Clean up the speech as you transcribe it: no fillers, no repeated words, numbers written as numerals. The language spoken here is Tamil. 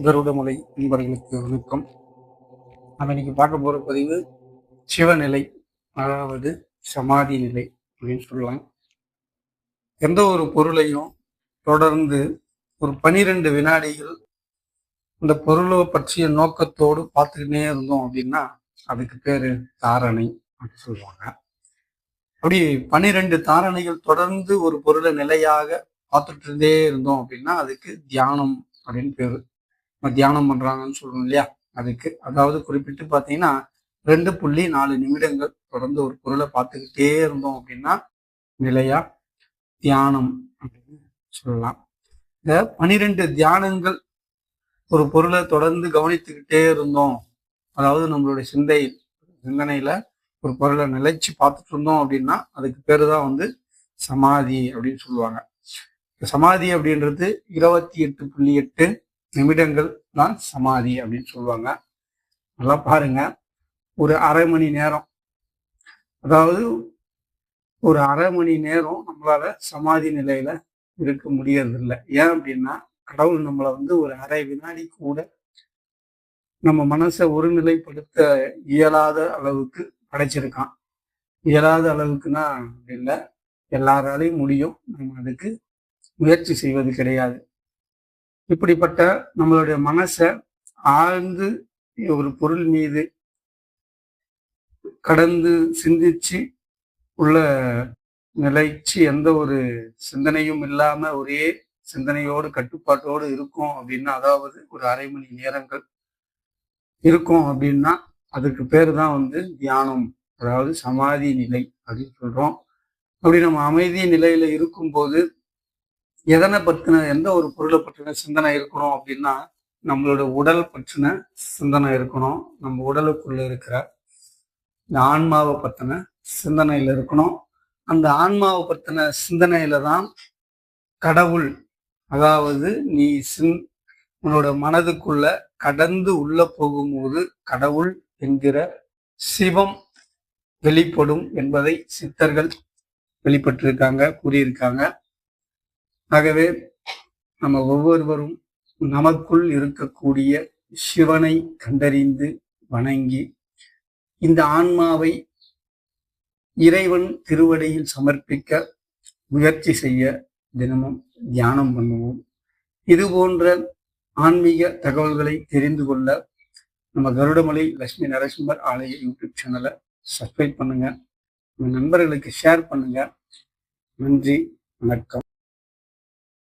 கருடமலை நண்பர்களுக்கு வணக்கம். நம்ம இன்னைக்கு பார்க்க போற பதிவு சிவநிலை, அதாவது சமாதி நிலை அப்படின்னு சொல்லலாம். எந்த ஒரு பொருளையும் தொடர்ந்து ஒரு 12 வினாடிகள் இந்த பொருளை பற்றிய நோக்கத்தோடு பார்த்துக்கிட்டே இருந்தோம் அப்படின்னா அதுக்கு பேரு தாரணை அப்படின்னு சொல்லுவாங்க. அப்படி 12 தாரணைகள் தொடர்ந்து ஒரு பொருளை நிலையாக பார்த்துட்டு இருந்தே இருந்தோம் அப்படின்னா அதுக்கு தியானம் அப்படின்னு பேரு. தியானம் பண்றாங்கன்னு சொல்றோம் இல்லையா, அதுக்கு. அதாவது குறிப்பிட்டு பார்த்தீங்கன்னா 2.4 நிமிடங்கள் தொடர்ந்து ஒரு பொருளை பார்த்துக்கிட்டே இருந்தோம் அப்படின்னா நிலையா தியானம் அப்படின்னு சொல்லலாம். இந்த 12 தியானங்கள் ஒரு பொருளை தொடர்ந்து கவனித்துக்கிட்டே இருந்தோம், அதாவது நம்மளுடைய சிந்தனையில ஒரு பொருளை நிலைச்சு பார்த்துட்டு இருந்தோம் அப்படின்னா அதுக்கு பேரு தான் சமாதி அப்படின்னு சொல்லுவாங்க. சமாதி அப்படின்றது 28.8 நிமிடங்கள் தான் சமாதி அப்படின்னு சொல்லுவாங்க. நல்லா பாருங்க, ஒரு அரை மணி நேரம், அதாவது ஒரு அரை மணி நேரம் நம்மளால சமாதி நிலையில இருக்க முடியறதில்லை. ஏன் அப்படின்னா கடவுள் நம்மளை ஒரு அரை வினாடி கூட நம்ம மனசை ஒருநிலைப்படுத்த இயலாத அளவுக்கு படைச்சிருக்கான். இயலாத அளவுக்குன்னா இல்லை, எல்லாராலையும் முடியும், நம்ம அதுக்கு முயற்சி செய்வது கிடையாது. இப்படிப்பட்ட நம்மளுடைய மனசை ஆழ்ந்து ஒரு பொருள் மீது கடந்து சிந்திச்சு உள்ள நிலைச்சு எந்த ஒரு சிந்தனையும் இல்லாம ஒரே சிந்தனையோடு கட்டுப்பாட்டோடு இருக்கும் அப்படின்னா, அதாவது ஒரு அரை மணி நேரங்கள் இருக்கும் அப்படின்னா அதுக்கு பேரு தான் தியானம், அதாவது சமாதி நிலை அப்படின்னு சொல்றோம். அப்படி நம்ம அமைதி நிலையில இருக்கும்போது எதனை பற்றின, எந்த ஒரு பொருளை பற்றின சிந்தனை இருக்கணும் அப்படின்னா நம்மளோட உடல் பற்றின சிந்தனை இருக்கணும். நம்ம உடலுக்குள்ள இருக்கிற இந்த ஆன்மாவை பற்றின சிந்தனையில இருக்கணும். அந்த ஆன்மாவை பற்றின சிந்தனையில தான் கடவுள், அதாவது நீ உன்னோட மனதுக்குள்ள கடந்து உள்ள போகும்போது கடவுள் என்கிற சிவம் வெளிப்படும் என்பதை சித்தர்கள் வெளிப்பட்டிருக்காங்க, கூறியிருக்காங்க. ஆகவே நம்ம ஒவ்வொருவரும் நமக்குள் இருக்கக்கூடிய சிவனை கண்டறிந்து வணங்கி இந்த ஆன்மாவை இறைவன் திருவடியில் சமர்ப்பிக்க முயற்சி செய்ய தினமும் தியானம் பண்ணுவோம். இது போன்ற ஆன்மீக தகவல்களை தெரிந்து கொள்ள நம்ம கருடமலை லட்சுமி நரசிம்மர் ஆலய யூடியூப் சேனலை சப்ஸ்கிரைப் பண்ணுங்க, உங்க நண்பர்களுக்கு ஷேர் பண்ணுங்க. நன்றி, வணக்கம்.